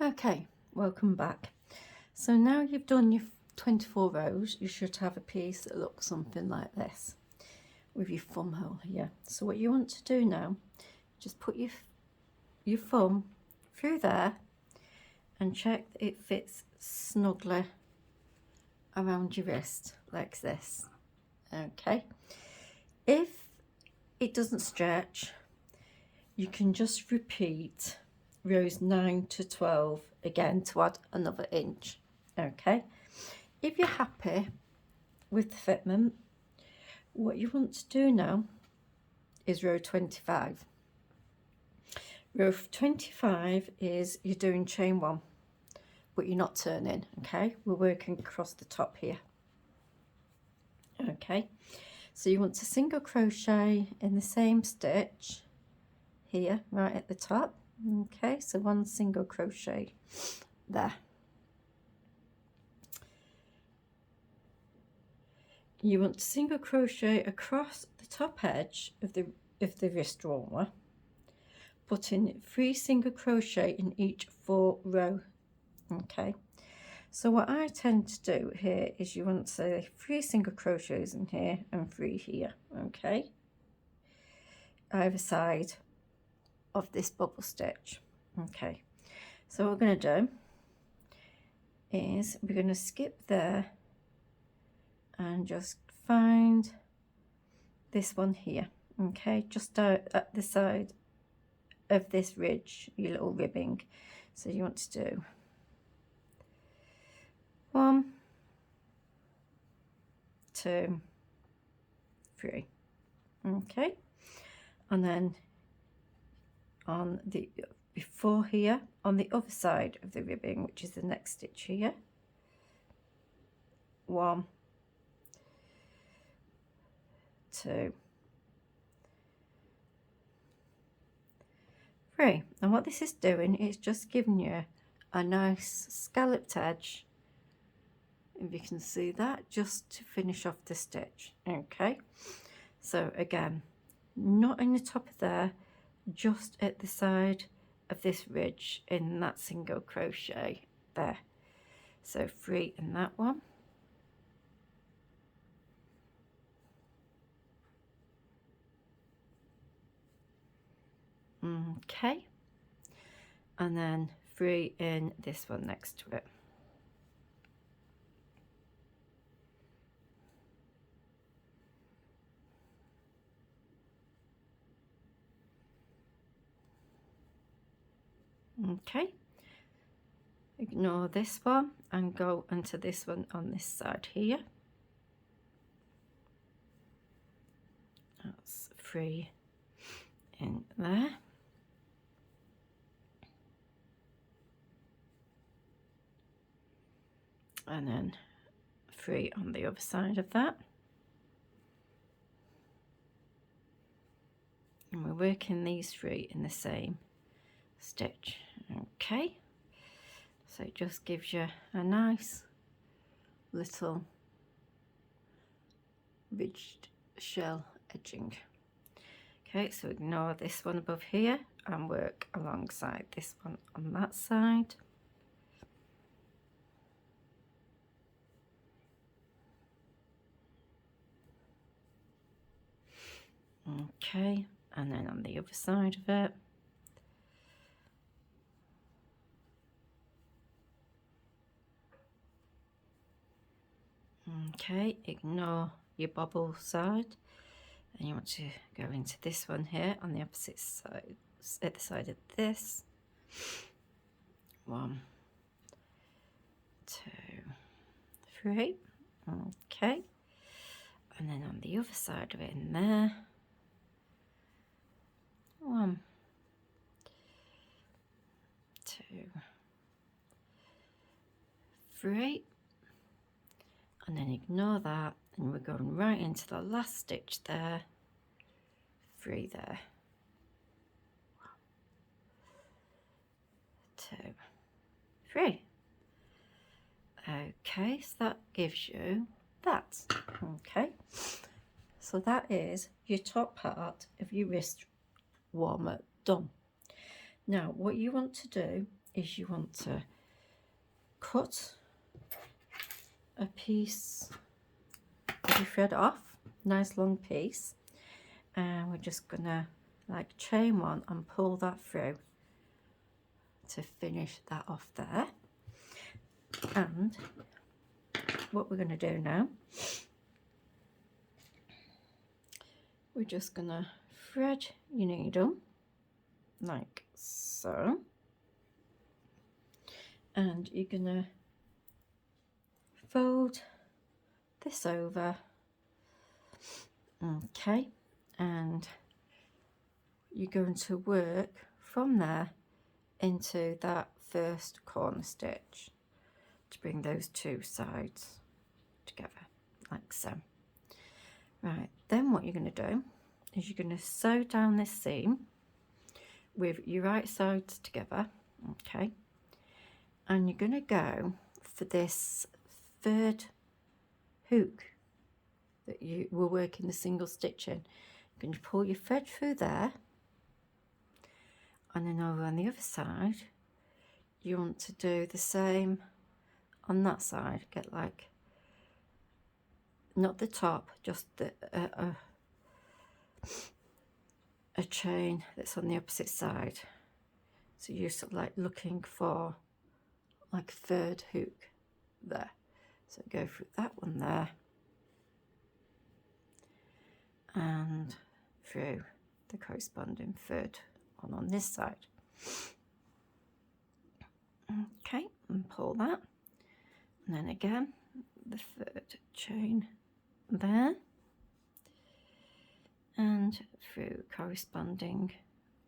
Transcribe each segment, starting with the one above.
Okay, welcome back. So now you've done your 24 rows, you should have a piece that looks something like this with your thumb hole here. So what you want to do now, just put your thumb through there and check that it fits snugly around your wrist like this. Okay, if it doesn't stretch, you can just repeat rows 9 to 12 again to add another inch. Okay, if you're happy with the fitment, what you want to do now is row 25. Row 25 is you're doing chain 1, but you're not turning. Okay, we're working across the top here. Okay, so you want to single crochet in the same stitch here right at the top. Okay, so 1 single crochet there. You want to single crochet across the top edge of the wrist roller, putting 3 single crochet in each 4 row. Okay, so what I tend to do here is you want to say 3 single crochets in here and 3 here. Okay, either side of this bubble stitch. Okay, so what we're going to do is we're going to skip there and just find this one here. Okay, just out at the side of this ridge, your little ribbing. So you want to do 1, 2, 3. Okay, and then on the before here on the other side of the ribbing, which is the next stitch here, 1, 2, 3. And what this is doing is just giving you a nice scalloped edge, if you can see that, just to finish off the stitch. Okay, so again, not in the top of there, just at the side of this ridge in that single crochet there. So 3 in that one. Okay, and then 3 in this one next to it. Okay, ignore this one and go into this one on this side here. That's 3 in there. And then 3 on the other side of that. And we're working these 3 in the same stitch. Okay, so it just gives you a nice little ridged shell edging. Okay, so ignore this one above here and work alongside this one on that side. Okay, and then on the other side of it. Okay, ignore your bobble side, and you want to go into this one here on the opposite side, at the side of this. 1, 2, 3. Okay, and then on the other side of it in there. 1, 2, 3. And then ignore that, and we're going right into the last stitch there. 3 there. 1, 2, 3. Okay, so that gives you that. Okay, so that is your top part of your wrist warmer done. Now what you want to do is you want to cut a piece of your thread off, nice long piece, and we're just gonna like chain one and pull that through to finish that off there. And what we're going to do now, we're just going to thread your needle like so, and you're going to fold this over, okay, and you're going to work from there into that first corner stitch to bring those two sides together like so. Right, then what you're going to do is you're going to sew down this seam with your right sides together, okay, and you're going to go for this third hook that you were working the single stitch in. You're going to pull your thread through there, and then over on the other side you want to do the same on that side. Get like, not the top, just the a chain that's on the opposite side. So you're sort of like looking for like a third hook there. So go through that one there and through the corresponding third one on this side. Okay, and pull that, and then again the third chain there and through corresponding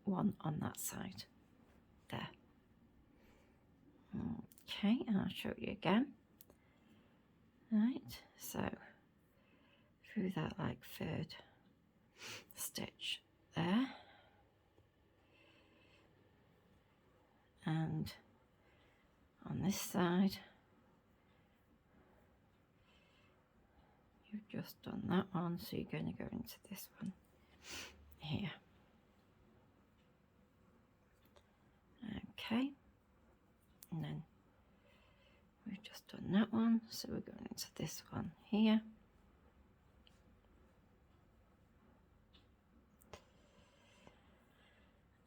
one on that side there. Okay, and I'll show you again. Right, so through that like third stitch there, and on this side you've just done that one, so you're going to go into this one here. Okay, and then we've just done that one, so we're going into this one here.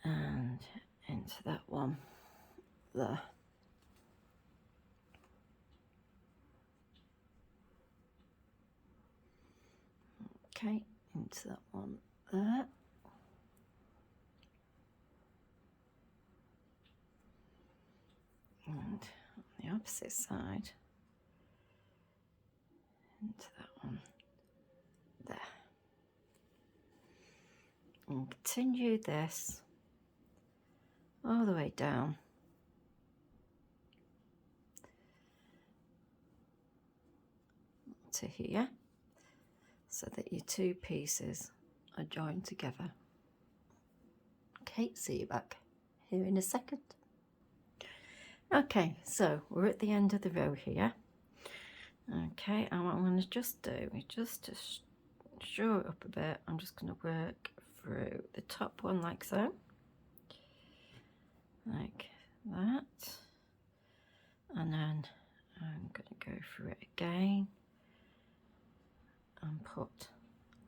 And into that one there. Okay, into that one there. And on the opposite side, into that one there. And continue this all the way down to here, so that your two pieces are joined together. Okay, see you back here in a second. Okay, so we're at the end of the row here. Okay, and what I'm going to just do is just to shore it up a bit, I'm just going to work through the top one like so, like that, and then I'm going to go through it again and put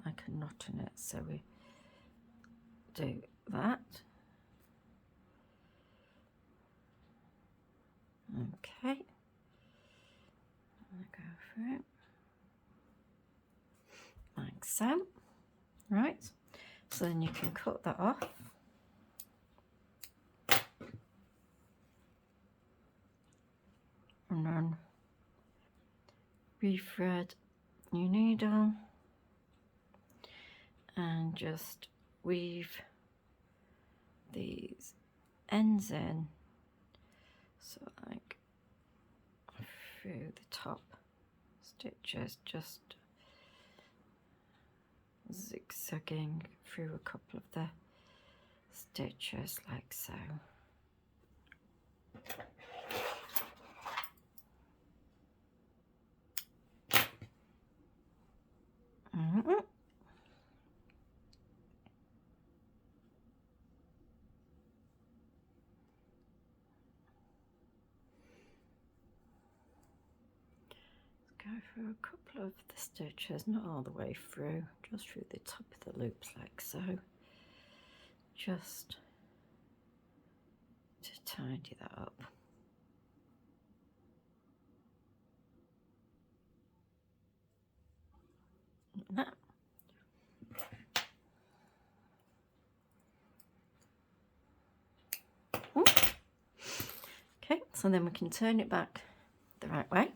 like a knot in it. So we do that. Okay, I'll go through it like so. Right, so then you can cut that off. And then rethread your needle and just weave these ends in, so like through the top stitches, just zigzagging through a couple of the stitches like so. through a couple of the stitches, not all the way through, just through the top of the loops like so, just to tidy that up. Like that. Okay, so then we can turn it back the right way.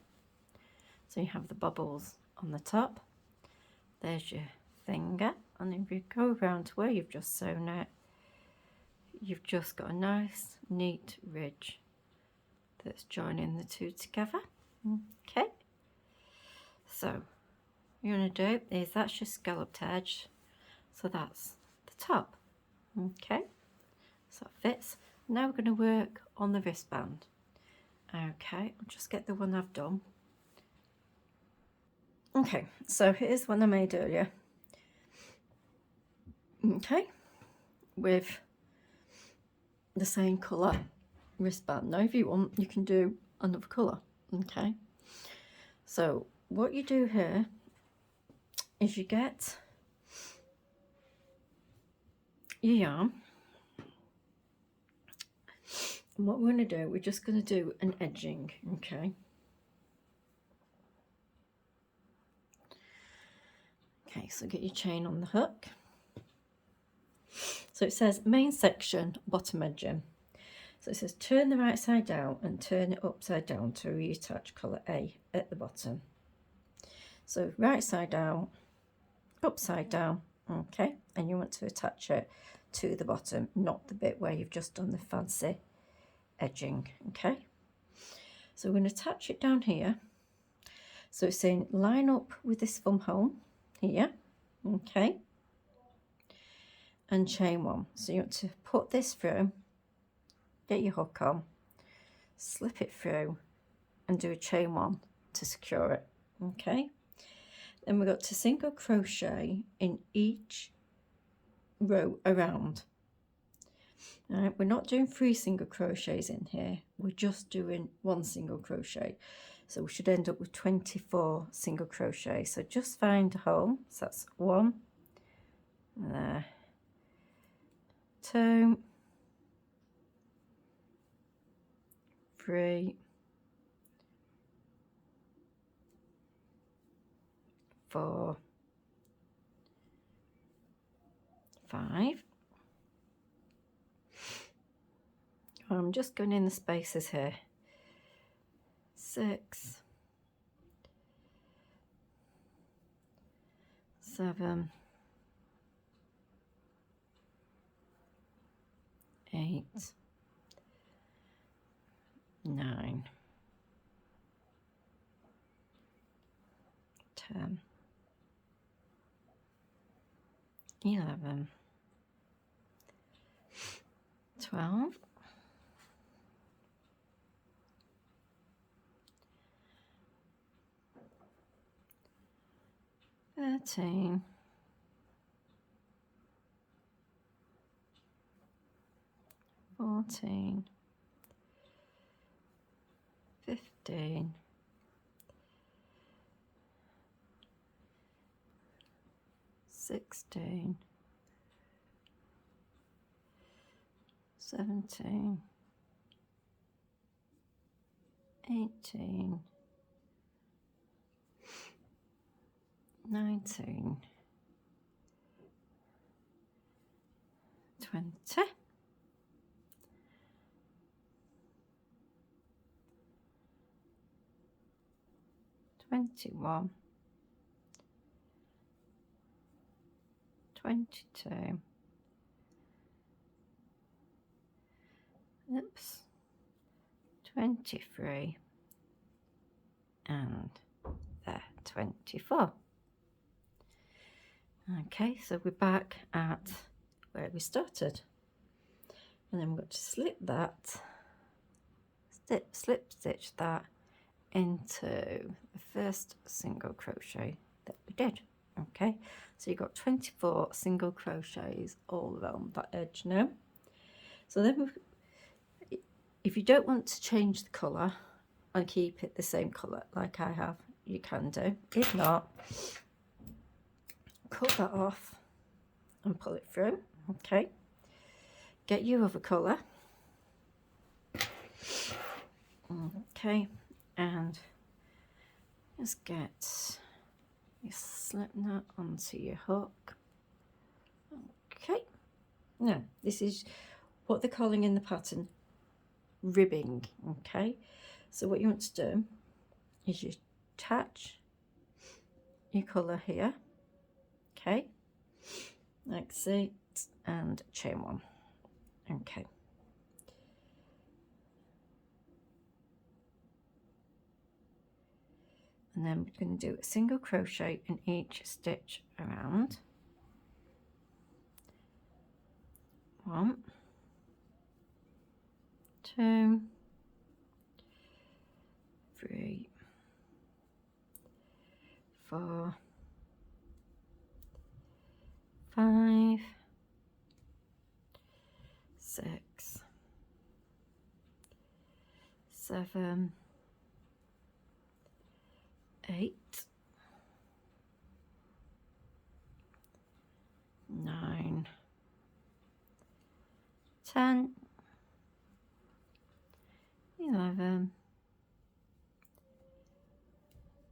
So you have the bubbles on the top. There's your finger, and if you go around to where you've just sewn it, you've just got a nice neat ridge that's joining the two together. Okay, so what you're going to do is that's your scalloped edge, so that's the top. Okay, so that fits. Now we're going to work on the wristband. Okay, I'll just get the one I've done. Okay, so here's one I made earlier. Okay, with the same colour wristband. Now if you want, you can do another colour. Okay, so what you do here is you get your yarn, and what we're going to do, we're just going to do an edging. Okay, okay, so get your chain on the hook. So it says main section, bottom edging. So it says turn the right side down and turn it upside down to reattach colour A at the bottom. So right side down, upside down, okay, and you want to attach it to the bottom, not the bit where you've just done the fancy edging. Okay, so we're going to attach it down here. So it's saying line up with this thumb hole here, okay, and chain one. So you want to put this through, get your hook on, slip it through, and do a chain one to secure it. Okay, then we've got to single crochet in each row around. All right, we're not doing 3 single crochets in here, we're just doing 1 single crochet, so we should end up with 24 single crochets. So just find a hole. So that's 1 there, 2, 3, 4, 5. I'm just going in the spaces here. 6, 7, 8, 9, 10, 11, 12, 13, 14, 15, 16, 17, 18, 19, 20, 21, 22, oops, 23, and there, 24. Okay, so we're back at where we started, and then we've got to slip that, slip stitch that into the first single crochet that we did. Okay, so you've got 24 single crochets all around that edge now. So then if you don't want to change the colour and keep it the same colour like I have, you can do. If not, cut that off and pull it through. Okay, get your other colour. Okay, and just get your slip knot onto your hook. Okay, now this is what they're calling in the pattern ribbing. Okay, so what you want to do is you attach your colour here, okay, like so, and chain one. Okay, and then we're going to do a single crochet in each stitch around. 1, 2, 3, 4, 5, 6, 7, 8, 9, 10, 11,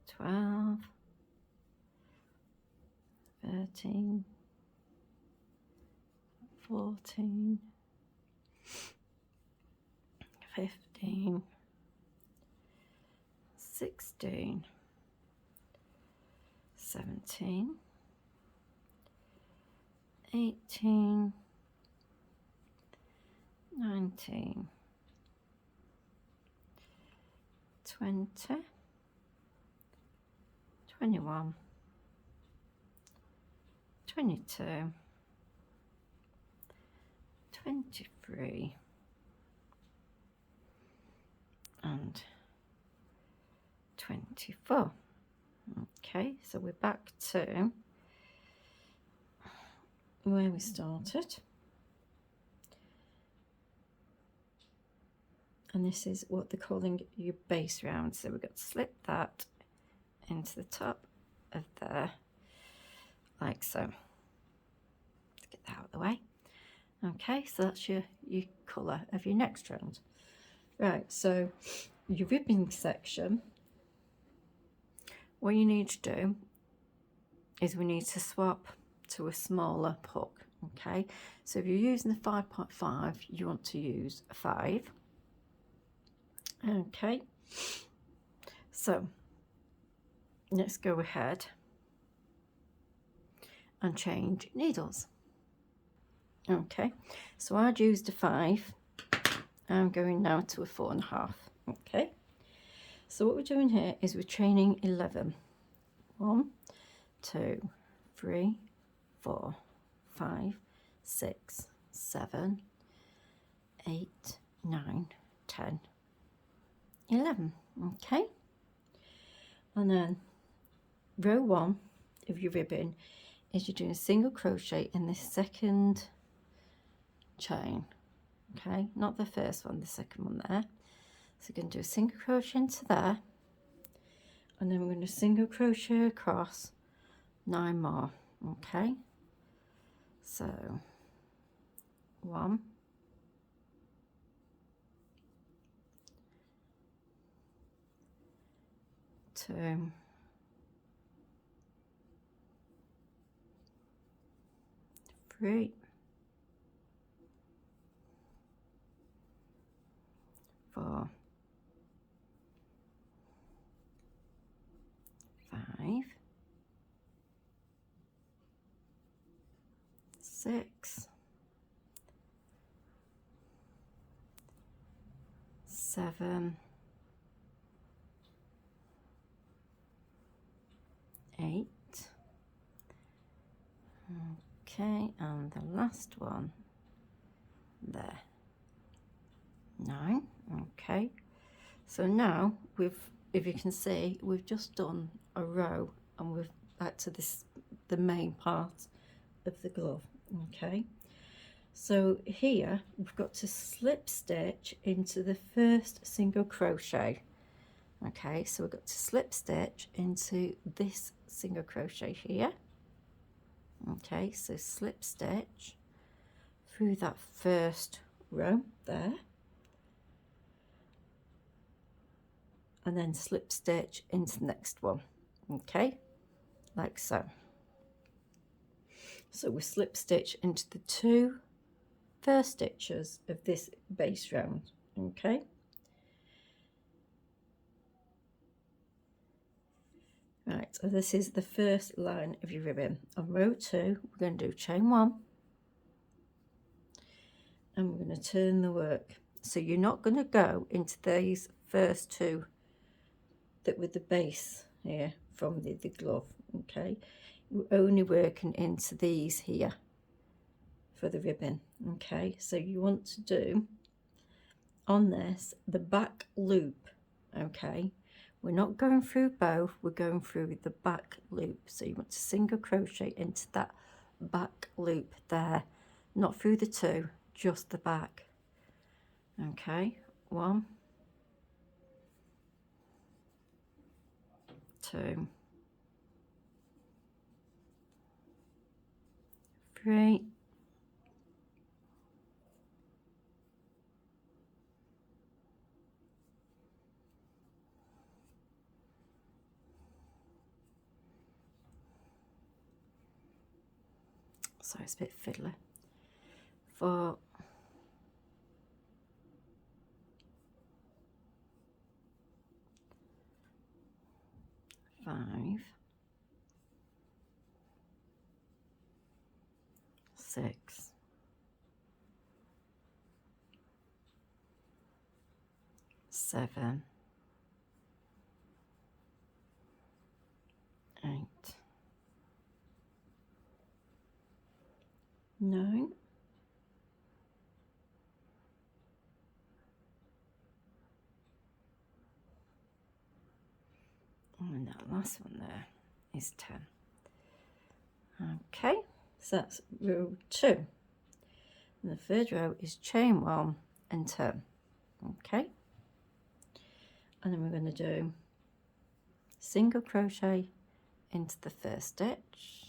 12, 13, 14, 15, 16, 17, 18, 19, 20, 21, 22, 23, and 24. Okay, so we're back to where we started, and this is what they're calling your base round. So we've got to slip that into the top of there, like so. Let's get that out of the way. Okay, so that's your colour of your next round. Right, so your ribbing section, what you need to do is we need to swap to a smaller hook. Okay, so if you're using the 5.5, you want to use a 5. Okay, so let's go ahead and change needles. Okay, so I'd used a 5. I'm going now to a 4.5. Okay, so what we're doing here is we're chaining 11. 1, 2, 3, 4, 5, 6, 7, 8, 9, 10, 11. Okay, and then row 1 of your ribbon is you're doing a single crochet in this second chain. Okay, not the first one, the second one there. So you're going to do a single crochet into there, and then we're going to single crochet across 9 more. Okay, so 1, 2, 3, 4, 5, 6, 7, 8. Okay, and the last one there, 9. Okay, so now if you can see, we've just done a row and we've back to the main part of the glove. Okay, so here we've got to slip stitch into the first single crochet. Okay, so we've got to slip stitch into this single crochet here. Okay, so slip stitch through that first row there, and then slip stitch into the next one. Okay, like so. So we slip stitch into the two first stitches of this base round. Okay, right, so this is the first line of your ribbon. On row 2 we're going to do chain 1, and we're going to turn the work. So you're not going to go into these first two that with the base here from the glove. Okay, we're only working into these here for the ribbon. Okay, so you want to do on this the back loop. Okay, we're not going through both, we're going through the back loop. So you want to single crochet into that back loop there, not through the two, just the back. Okay, 1, 2, 3, 4, it's a bit fiddly, 4, 5, 6, 7, 8, 9, and that last one there is 10. Okay, so that's row 2. And the third row is chain 1 and turn. Okay, and then we're going to do single crochet into the first stitch.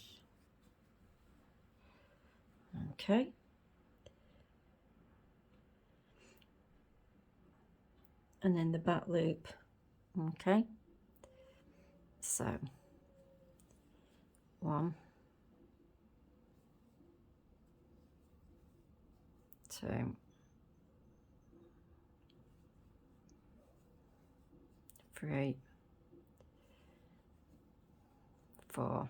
Okay, and then the back loop. Okay, so 1, 2, 3, 4,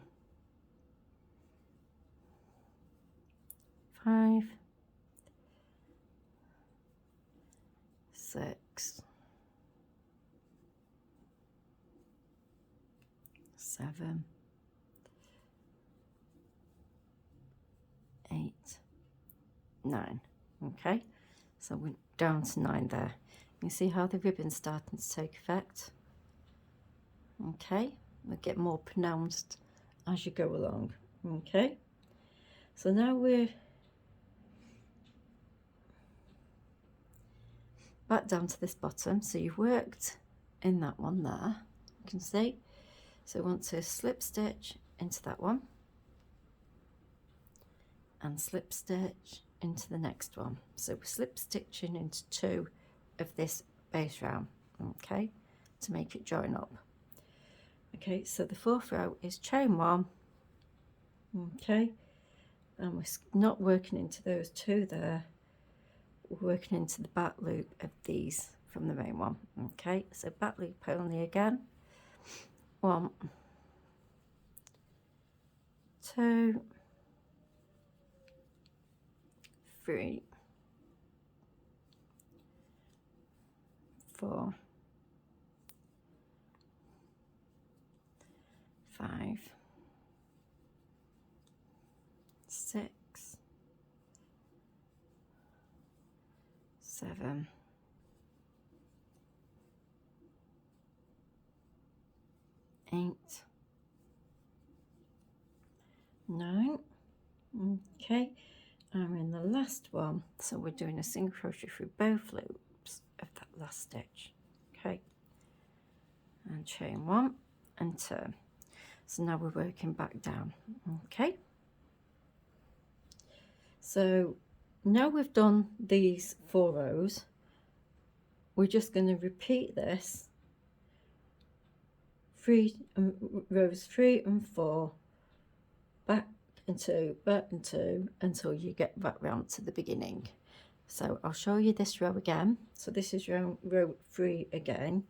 5, 6, 7, 8, 9. Okay, so we're down to 9 there. You see how the ribbon's starting to take effect. Okay, it'll get more pronounced as you go along. Okay, so now we're back down to this bottom. So you've worked in that one there, you can see. So we want to slip stitch into that one and slip stitch into the next one. So we're slip stitching into 2 of this base round, okay, to make it join up. Okay, so the 4th row is chain 1, okay, and we're not working into those 2 there, we're working into the back loop of these from the main one. Okay, so back loop only again. 1, 2, 3, 4, 5, 6, 7, 8, 9. Okay, and we're in the last one, so we're doing a single crochet through both loops of that last stitch. Okay, and chain 1 and turn. So now we're working back down. Okay, so now we've done these 4 rows, we're just going to repeat this rows 3 and 4, back and 2, back and 2, until you get back round to the beginning. So I'll show you this row again. So this is row 3 again.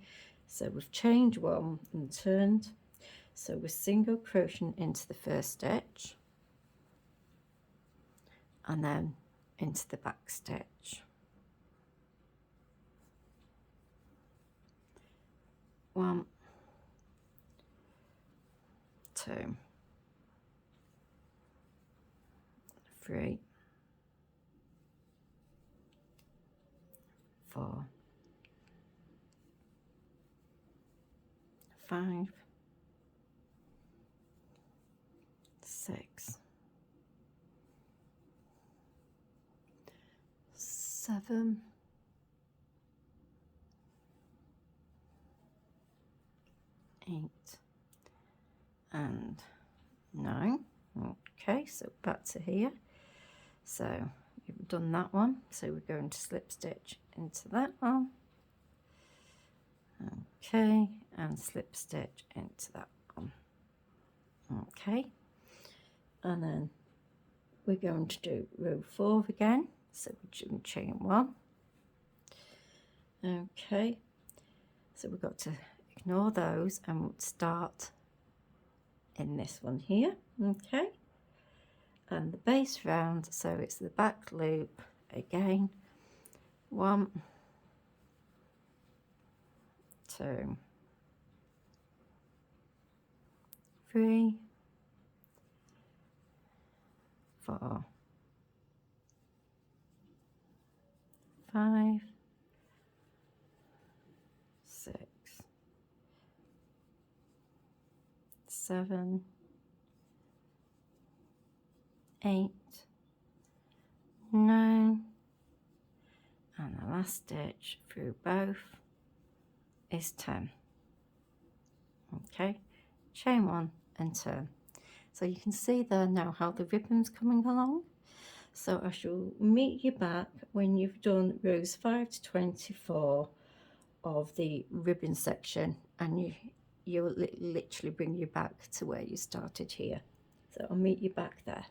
So we've chained 1 and turned. So we're single crocheting into the first stitch and then into the back stitch. 1, 2, 3, 4, 5, 6, 7, 8 and 9. Okay, so back to here. So you've done that one, so we're going to slip stitch into that one. Okay, and slip stitch into that one. Okay, and then we're going to do row 4 again, so we're chain 1. Okay, so we've got to ignore those and we'll start in this one here. Okay, and the base round, so it's the back loop again. 1, 2, 3, 4, 5, 6, 7, 8, 9, and the last stitch through both is 10. Okay, chain 1 and turn. So you can see there now how the ribbon's coming along. So I shall meet you back when you've done rows 5 to 24 of the ribbon section, and you'll literally bring you back to where you started here. So I'll meet you back there.